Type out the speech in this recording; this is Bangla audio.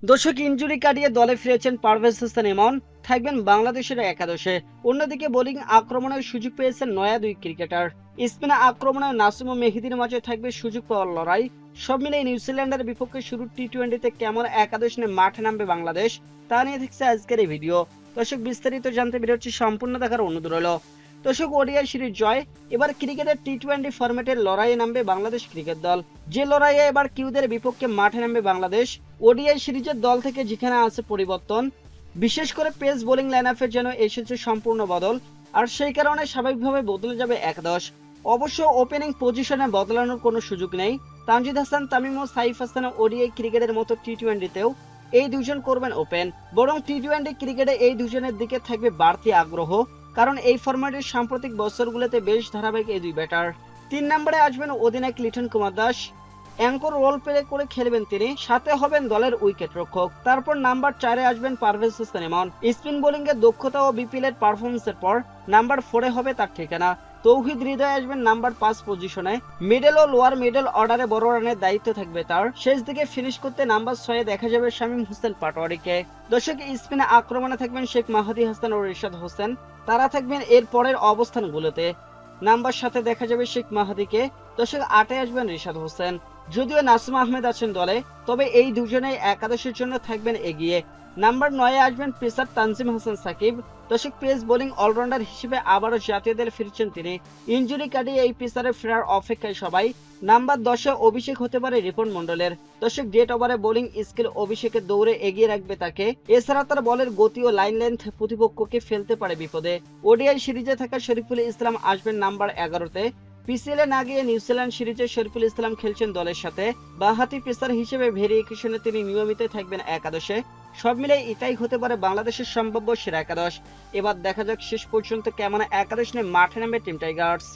দর্শক ইনজুরি কাটিয়ে দলে ফিরেছেন পারভেজ হোসেন ইমন, থাকবেন বাংলাদেশের একাদশে। অন্যদিকে বোলিং আক্রমণের সুযোগ পেয়েছেন নয়া দুই ক্রিকেটার। স্পিনে আক্রমণে নাসিম ও মেহেদীর মাঝে থাকবে সুযোগ পাওয়ার লড়াই। সব মিলিয়ে নিউজিল্যান্ডের বিপক্ষে শুরু টি-20তে কেমন একাদশ নিয়ে মাঠে নামবে বাংলাদেশ, তা নিয়ে থাকছে আজকের এই ভিডিও। দর্শক বিস্তারিত জানতে ভিডিওটি সম্পূর্ণ দেখার অনুরোধ রইল। দর্শক ওডিআই সিরিজ জয়, এবার ক্রিকেটের টি-20 ফরম্যাটের লড়াইয়ে নামবে বাংলাদেশ ক্রিকেট দল। যে লড়াইয়ে এবার কিউদের বিপক্ষে মাঠে নামবে বাংলাদেশ। ওডিআই সিরিজের দল থেকে যেখানে আছে পরিবর্তন, বিশেষ করে পেস বোলিং লাইনআপের যেন এসেছে সম্পূর্ণ বদল, আর সেই কারণে স্বাভাবিকভাবে বদলে যাবে একাদশ। অবশ্য ওপেনিং পজিশনে বদলানোর কোনো সুযোগ নেই। তানজিদ হাসান, তামিম ও সাইফ হাসান ওডিআই ক্রিকেটের মতো টি-20তেও এই দুজন করবেন ওপেন, বরং টি-20 ক্রিকেটে এই দুজনের দিকে থাকবে বাড়তি আগ্রহ, কারণ এই ফরম্যাটের সাম্প্রতিক বছরগুলোতে বেশ ধারাবাহিক এই দুই ব্যাটার। 3 নম্বরে আসবেন অধিনায়ক Liton Kumar Das, anchor role play করে খেলবেন তিনি, সাথে হবেন দলের উইকেট রক্ষক। তারপর নাম্বার 4-এ আসবেন পারভেজ হোসেন ইমন। স্পিন বোলিং এর দক্ষতা ও বিপিএল এর পারফরমেন্সের পর নাম্বার 4-এ হবে তার ঠিকানা। তৌহিদ হৃদয় আসবেন নাম্বার 5 পজিশনে। মিডল ও লোয়ার মিডল অর্ডারে বড় রানের দায়িত্ব থাকবে তার। শেষ দিকে ফিনিশ করতে নাম্বার 6-এ দেখা যাবে শামীম হোসেন পাটোয়ারিকে। দর্শক স্পিনে আক্রমণে থাকবেন শেখ মাহাদি হাসান ও রিশাদ হোসেন, তারা থাকবেন এর পরের অবস্থানগুলোতে। নাম্বার 7-এ দেখা যাবে শেখ মাহাদিকে। দর্শক 8-এ আসবেন রিশাদ হোসেন। যদিও নাসিম আহমেদ আছেন দলে, তবে এই দুজনেই একাদশের জন্য থাকবেন এগিয়ে। নাম্বার 9-এ আসবেন পেসার তানজিম হাসান সাকিব। দর্শক পেস বোলিং অলরাউন্ডার হিসেবে আবারও জাতীয় দলে ফিরছেন তিনি। ইনজুরি কাটিয়ে এই পেসারে ফেরার অপেক্ষায় সবাই। নাম্বার 10-এ অভিষেক হতে পারে রিপন মন্ডলের। দর্শক ডেট ওভারে বোলিং স্কিল অভিষেকের দৌড়ে এগিয়ে রাখবে তাকে। এছাড়া তার বলের গতি ও লাইন লেন্থ প্রতিপক্ষকে ফেলতে পারে বিপদে। ওডিআই সিরিজে থাকা শরীফুল ইসলাম আসবেন নাম্বার 11-তে। পিসিএল এ না গিয়ে নিউজিল্যান্ড সিরিজে শরীফুল ইসলাম খেলছেন দলের সাথে। বাঁহাতি পেসার হিসেবে ভেরিয়েশনে তিনি নিয়মিত থাকবেন একাদশে। সব মিলে এটাই হতে পারে বাংলাদেশের সম্ভাব্য সেরা একাদশ। এবার দেখা যাক শেষ পর্যন্ত কেমন একাদশ নিয়ে মাঠে নামবে টিম টাইগার্স।